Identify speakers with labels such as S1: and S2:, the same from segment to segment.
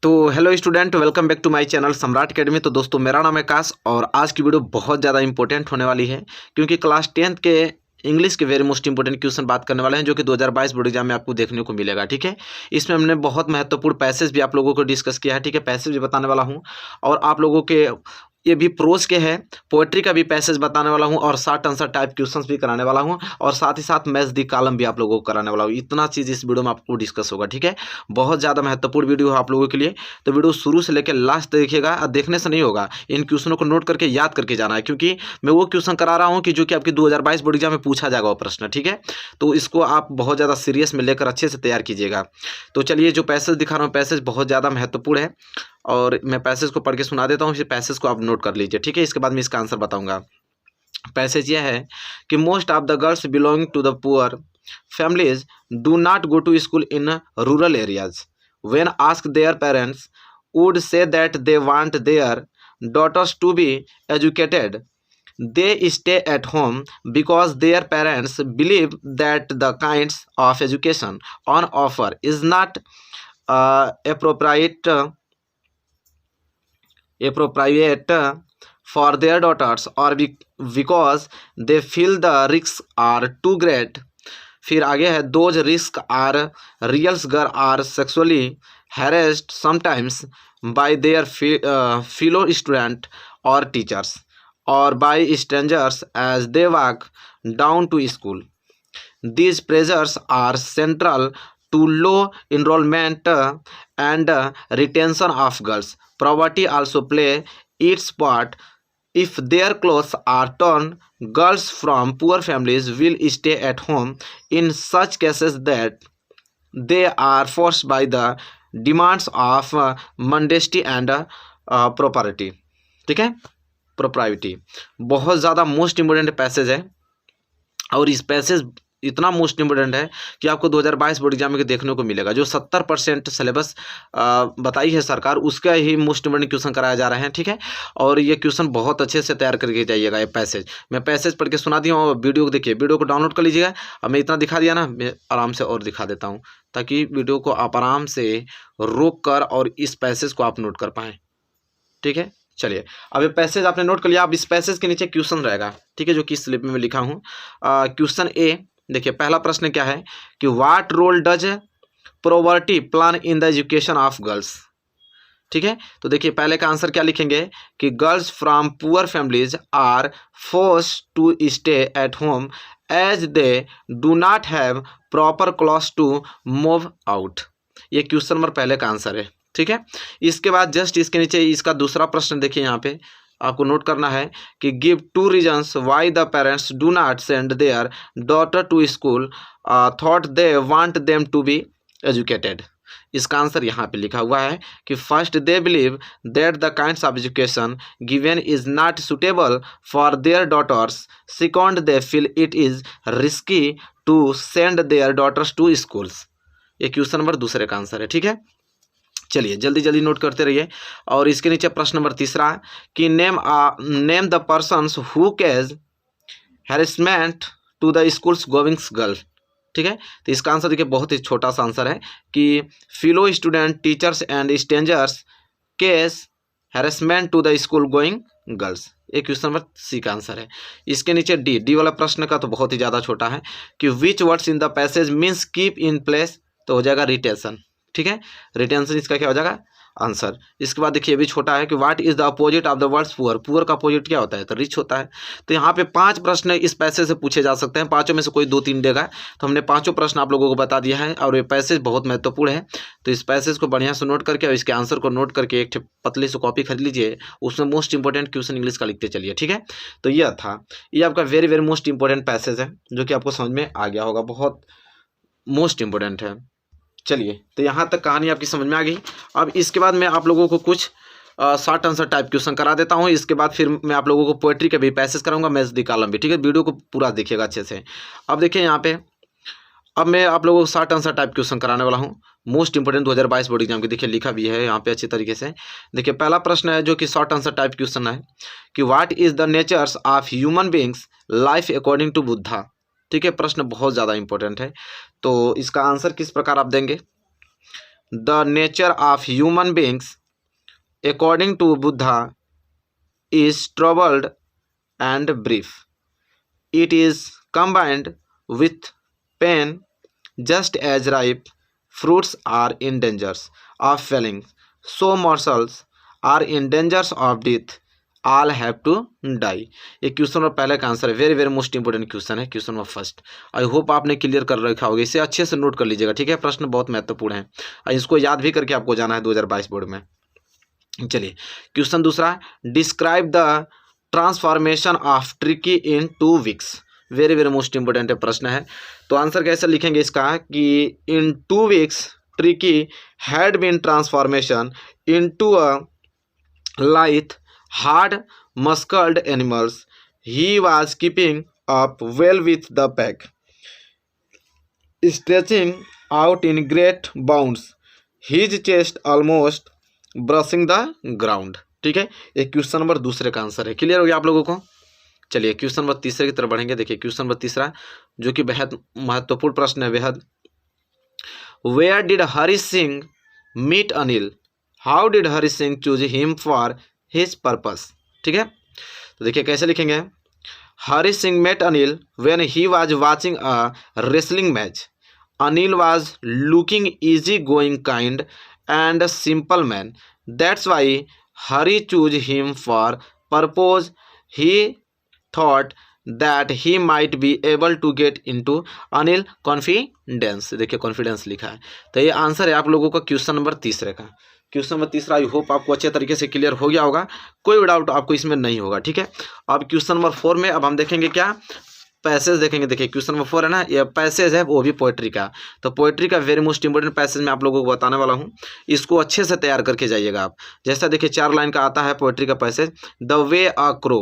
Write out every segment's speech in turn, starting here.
S1: तो hello student, welcome back to my channel Samrat academy. तो दोस्तों, मेरा नाम है आकाश और आज की वीडियो बहुत ज़्यादा इंपॉर्टेंट होने वाली है क्योंकि क्लास 10th के इंग्लिश के वेरी मोस्ट इंपॉर्टेंट क्वेश्चन बात करने वाले हैं जो कि 2022 बोर्ड एग्जाम में आपको देखने को मिलेगा। ठीक है, इसमें हमने बहुत महत्वपूर्ण पैसेज भी आप लोगों को डिस्कस किया है। ठीक है, पैसेज भी बताने वाला हूँ और आप लोगों के ये भी प्रोज के हैं, पोएट्री का भी पैसेज बताने वाला हूँ और शॉर्ट आंसर टाइप क्वेश्चंस भी कराने वाला हूँ और साथ ही साथ मैथ्स दी कॉलम भी आप लोगों को कराने वाला हूँ। इतना चीज़ इस वीडियो में आपको डिस्कस होगा। ठीक है, बहुत ज़्यादा महत्वपूर्ण वीडियो है आप लोगों के लिए, तो वीडियो शुरू से लेकर लास्ट तक देखिएगा। और देखने से नहीं होगा, इन क्वेश्चनों को नोट करके याद करके जाना है क्योंकि मैं वो क्वेश्चन करा रहा हूँ कि जो कि आपकी 2022 बोर्ड एग्जाम में पूछा जाएगा वो प्रश्न। ठीक है, तो इसको आप बहुत ज़्यादा सीरियस में लेकर अच्छे से तैयार कीजिएगा। तो चलिए, जो पैसेज दिखा रहा हूँ पैसेज बहुत ज़्यादा महत्वपूर्ण है और मैं पैसेज को पढ़ के सुना देता हूँ, फिर पैसेज को आप नोट कर लीजिए। ठीक है, इसके बाद मैं इसका आंसर बताऊंगा। पैसेज यह है कि most of the girls belonging to the poor families do not go to school in rural areas. When asked, their parents would say that they want their daughters to be educated. They stay at home because their parents believe that the kinds of education on offer is not appropriate for their daughters or because they feel the risks are too great. फिर आगे है, those risk are reals girl are sexually harassed sometimes by their fellow student और teachers और by strangers as they walk down to school. These pressures are central to low enrollment and retention of girls. Poverty also play its part. If their clothes are torn, girls from poor families will stay at home in such cases that they are forced by the demands of modesty and propriety. ठीक है, propriety बहुत ज़्यादा most important passage है और इस passage इतना most important है कि आपको 2022 बोर्ड एग्जाम में देखने को मिलेगा। जो 70% सिलेबस बताई है सरकार, उसका ही मोस्ट इम्पोर्टेंट क्वेश्चन कराया जा रहे हैं। ठीक है, और ये क्वेश्चन बहुत अच्छे से तैयार करके जाइएगा। ये पैसेज मैं पैसेज पढ़ के सुना दिया हूँ, वीडियो को देखिए, वीडियो को डाउनलोड कर लीजिएगा। अब मैं इतना दिखा दिया ना, मैं आराम से और दिखा देता हूँ ताकि वीडियो को आप आराम से रोक कर और इस पैसेज को आप नोट कर पाएँ। ठीक है, चलिए, अब ये पैसेज आपने नोट कर लिया। अब इस पैसेज के नीचे क्वेश्चन रहेगा। ठीक है, जो कि इस स्लिप में लिखा हूँ। क्वेश्चन ए देखिए, पहला प्रश्न क्या है कि what role does poverty plan in the education of girls. ठीक है, तो देखिए पहले का आंसर क्या लिखेंगे कि girls from poor families are forced to stay at home as they do not have proper clothes to move out. ये क्वेश्चन नंबर पहले का आंसर है. ठीक है, इसके बाद जस्ट इसके नीचे इसका दूसरा प्रश्न देखिए, यहाँ पे आपको नोट करना है कि give 2 reasons why the parents do not send their daughter to school thought they want them to be educated. इसका आंसर यहाँ पे लिखा हुआ है कि first they believe that the kinds of education given is not suitable for their daughters. Second they feel it is risky to send their daughters to schools. ये question number दूसरे का आंसर है. ठीक है, चलिए जल्दी जल्दी नोट करते रहिए. और इसके नीचे प्रश्न नंबर तीसरा कि name the persons who cause harassment to the schools goings girl. ठीक है, तो इसका आंसर देखिए बहुत ही छोटा सा आंसर है कि fellow student teachers and strangers cause harassment to the school going girls. ये क्वेश्चन नंबर सी का आंसर है. इसके नीचे डी वाला प्रश्न का तो बहुत ही ज़्यादा छोटा है कि विच words in the passage means keep in place. तो हो जाएगा रिटेंशन. ठीक है, रिटेंशन इसका क्या हो जाएगा आंसर. इसके बाद देखिए ये भी छोटा है कि what is the opposite of the words poor. Poor का अपोजिट क्या होता है, तो रिच होता है. तो यहाँ पे 5 प्रश्न इस पैसेज से पूछे जा सकते हैं. 5 में से कोई 2-3 देगा. तो हमने 5 प्रश्न आप लोगों को बता दिया है और ये पैसेज बहुत महत्वपूर्ण है. तो इस पैसेज को बढ़िया से नोट करके और इसके आंसर को नोट करके एक पतली सी कॉपी खरीद लीजिए, उसमें मोस्ट इंपॉर्टेंट क्वेश्चन इंग्लिश का लिखते चलिए. ठीक है, तो यह था, ये आपका very very most important passage है जो कि आपको समझ में आ गया होगा, बहुत मोस्ट इंपॉर्टेंट है. चलिए, तो यहाँ तक कहानी आपकी समझ में आ गई. अब इसके बाद मैं आप लोगों को कुछ शॉर्ट आंसर टाइप क्वेश्चन करा देता हूँ. इसके बाद फिर मैं आप लोगों को पोएट्री के भी पैसेज कराऊंगा, मैथ्स दी कॉलम भी. ठीक है, वीडियो को पूरा देखिएगा अच्छे से. अब देखिए यहाँ पे, अब मैं आप लोगों को शॉर्ट आंसर टाइप क्वेश्चन कराने वाला हूँ, मोस्ट इंपोर्टेंट 2022 बोर्ड एग्जाम की. देखिए लिखा भी है यहाँ पे अच्छी तरीके से. देखिए पहला प्रश्न है जो कि शॉर्ट आंसर टाइप क्वेश्चन है कि what is the natures of human beings life according to Buddha. ठीक है, प्रश्न बहुत ज़्यादा इंपॉर्टेंट है. तो इसका आंसर किस प्रकार आप देंगे. The nature of human beings according to Buddha is troubled and brief. It is combined with pain, just as ripe fruits are in danger of falling. So mortals are in danger of death. All have to die. ये question और पहले का answer है। Very very most important question है, question number first. I hope आपने clear कर रखा होगा, इसे अच्छे से नोट कर लीजिएगा, ठीक है। प्रश्न बहुत महत्वपूर्ण है, इसको याद भी करके आपको जाना है 2022 बोर्ड में। चलिए क्वेश्चन दूसरा, describe the transformation of Tricky in 2 weeks. Very very most important प्रश्न है। तो आंसर कैसे लिखेंगे इसका कि in 2 weeks Tricky had been transformation into a lithe hard muscled animals. He was keeping up well with the pack, stretching out in great bounds, his chest almost brushing the ground. ठीक है, ये question number दूसरे का answer है। Clear हो गया आप लोगों को। चलिए क्वेश्चन नंबर तीसरे की तरफ बढ़ेंगे। देखिए क्वेश्चन नंबर तीसरा जो कि बेहद महत्वपूर्ण प्रश्न है, बेहद। Where did Hari Singh meet Anil, how did Hari Singh choose him for his purpose. ठीक है, तो देखिए कैसे लिखेंगे। Hari Singh met Anil when he was watching a wrestling match. Anil was looking easy going kind and a simple man. That's why Hari chose him for purpose. He thought that he might be able to get into Anil confidence. देखिए confidence लिखा है, तो ये answer है आप लोगों का question number तीसरे का। क्वेश्चन नंबर तीसरा आई होप आपको अच्छे तरीके से क्लियर हो गया होगा, कोई डाउट आपको इसमें नहीं होगा। ठीक है, अब क्वेश्चन नंबर 4 में अब हम देखेंगे क्या, पैसेज देखेंगे। देखिए क्वेश्चन नंबर 4 है ना, ये पैसेज है वो भी पोएट्री का। तो पोएट्री का वेरी मोस्ट इंपोर्टेंट पैसेज मैं आप लोगों को बताने वाला हूँ, इसको अच्छे से तैयार करके जाइएगा आप। जैसा देखिए 4 लाइन का आता है पोएट्री का passage. The way a crow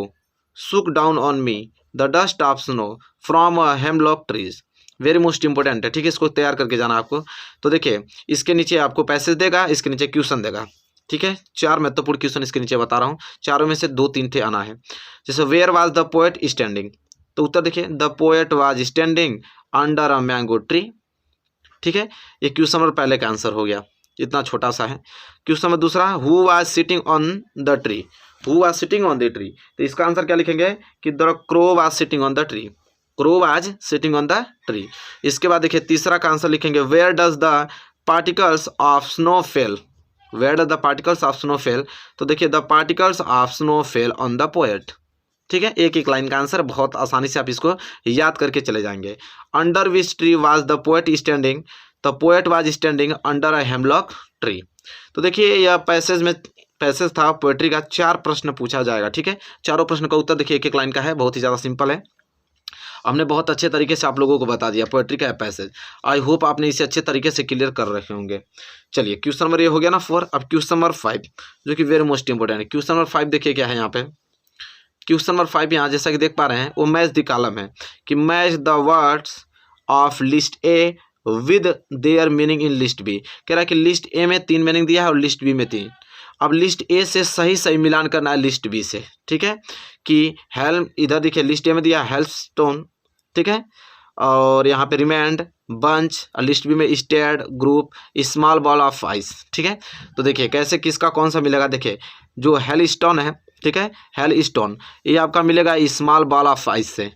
S1: shook down on me the dust of snow from a hemlock trees. Very most important है, ठीक है, इसको तैयार करके जाना आपको। तो देखिए इसके नीचे आपको पैसेज देगा, इसके नीचे क्वेश्चन देगा। ठीक है, 4 महत्वपूर्ण क्वेश्चन इसके नीचे बता रहा हूँ, चारों में से 2-3 थे आना है। जैसे where was the poet standing, तो उत्तर देखिए the poet was standing under a mango tree. ठीक है, ये क्वेश्चन नंबर पहले का आंसर हो गया, इतना छोटा सा है। क्वेश्चन नंबर दूसरा, who was sitting on the tree, who was sitting on the tree, तो इसका आंसर क्या लिखेंगे कि the crow was sitting on the tree, crow was sitting on the tree. इसके बाद देखिए तीसरा का आंसर लिखेंगे where does the particles of snow fell, where does the particles of snow fell, तो देखिए the particles of snow fell on the poet. ठीक है, एक एक लाइन का आंसर, बहुत आसानी से आप इसको याद करके चले जाएंगे। Under which tree was the poet standing, the poet was standing under a hemlock tree. तो देखिए यह पैसेज था पोएट्री का, 4 प्रश्न पूछा जाएगा। ठीक है, चारों प्रश्न का उत्तर देखिए एक एक लाइन का है, बहुत ही ज़्यादा सिंपल है। हमने बहुत अच्छे तरीके से आप लोगों को बता दिया पोएट्री का पैसेज। आई होप आपने इसे अच्छे तरीके से क्लियर कर रखे होंगे। चलिए क्वेश्चन नंबर ये हो गया ना 4। अब क्वेश्चन नंबर 5 जो कि वेरी मोस्ट इंपोर्टेंट है। क्वेश्चन नंबर 5 देखिए क्या है यहाँ पे। क्वेश्चन नंबर 5 यहाँ जैसा कि देख पा रहे हैं वो मैच द कॉलम है कि match the words of list A with their meaning in list B. कह रहा है कि लिस्ट ए में 3 मीनिंग दिया है और लिस्ट बी में 3। अब लिस्ट ए से सही मिलान करना है लिस्ट बी से। ठीक है, कि हेल्म, इधर देखिए लिस्ट ए में दिया हेल्प स्टोन, ठीक है, और यहाँ पे रिमेंड बंच, लिस्ट बी में stayed group small ball of ice. ठीक है, तो देखिए कैसे किसका कौन सा मिलेगा। देखिए जो हेल स्टोन है, ठीक है, हेल स्टोन, ये आपका मिलेगा स्मॉल बॉल ऑफ आइस से,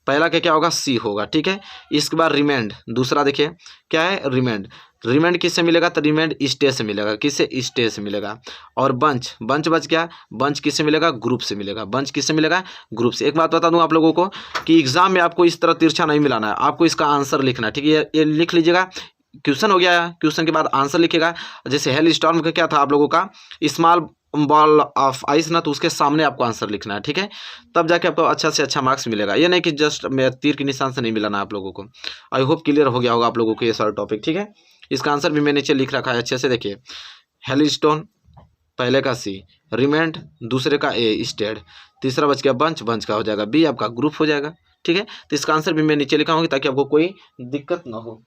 S1: पहला क्या होगा सी होगा। ठीक है, इसके बाद रिमेंड, दूसरा देखिए क्या है रिमेंड, रिमेंड किससे मिलेगा तो रिमेंड स्टे से मिलेगा, किससे स्टे से मिलेगा। और बंच बच गया, बंच किससे मिलेगा ग्रुप से मिलेगा, बंच किससे मिलेगा ग्रुप से। एक बात बता दूं आप लोगों को कि एग्जाम में आपको इस तरह तिरछा नहीं मिलाना है, आपको इसका आंसर लिखना है। ठीक है, ये लिख लीजिएगा, क्वेश्चन हो गया, क्वेश्चन के बाद आंसर लिखेगा। जैसे हेल स्टॉर्म का क्या था आप लोगों का स्मॉल बॉल ऑफ आइस ना, तो उसके सामने आपको आंसर लिखना है। ठीक है, तब जाके आपको अच्छा से अच्छा मार्क्स मिलेगा, ये नहीं कि जस्ट मैं तीर के निशान से नहीं मिलाना आप लोगों को। आई होप क्लियर हो गया होगा आप लोगों को ये सारा टॉपिक। ठीक है, इसका आंसर भी मैंने नीचे लिख रखा है अच्छे से। देखिए हेल स्टोन पहले का सी, रिमेंड दूसरे का ए स्टेड, तीसरा बच गया बंच का हो जाएगा बी, आपका ग्रुप हो जाएगा। ठीक है, तो इसका आंसर भी मैं नीचे लिखा हूँ ताकि आपको कोई दिक्कत ना हो।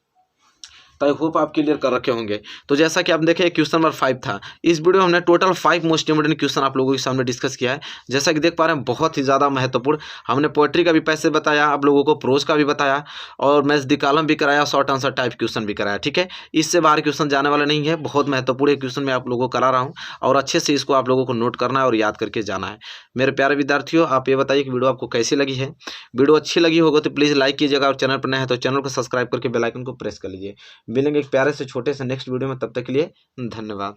S1: तो आई होप आप क्लियर कर रखे होंगे। तो जैसा कि आप देखें क्वेश्चन नंबर 5 था। इस वीडियो में हमने टोटल 5 मोस्ट इंपोर्टेंट क्वेश्चन आप लोगों के सामने डिस्कस किया है। जैसा कि देख पा रहे हैं बहुत ही ज़्यादा महत्वपूर्ण, हमने पोएट्री का भी पैसे बताया, आप लोगों को प्रोज का भी बताया और मैथ्स दी कॉलम भी कराया, शॉर्ट आंसर टाइप क्वेश्चन भी कराया। ठीक है, इससे बाहर क्वेश्चन जाने वाला नहीं है, बहुत महत्वपूर्ण क्वेश्चन मैं आप लोगों को करा रहा हूँ और अच्छे से इसको आप लोगों को नोट करना है और याद करके जाना है। मेरे प्यारे विद्यार्थियों, आप ये बताइए कि वीडियो आपको कैसी लगी है। वीडियो अच्छी लगी होगा तो प्लीज़ लाइक कीजिएगा और चैनल पर नए हैं तो चैनल को सब्सक्राइब करके बेल आइकन को प्रेस कर लीजिए। मिलेंगे एक प्यारे से छोटे से नेक्स्ट वीडियो में, तब तक के लिए धन्यवाद।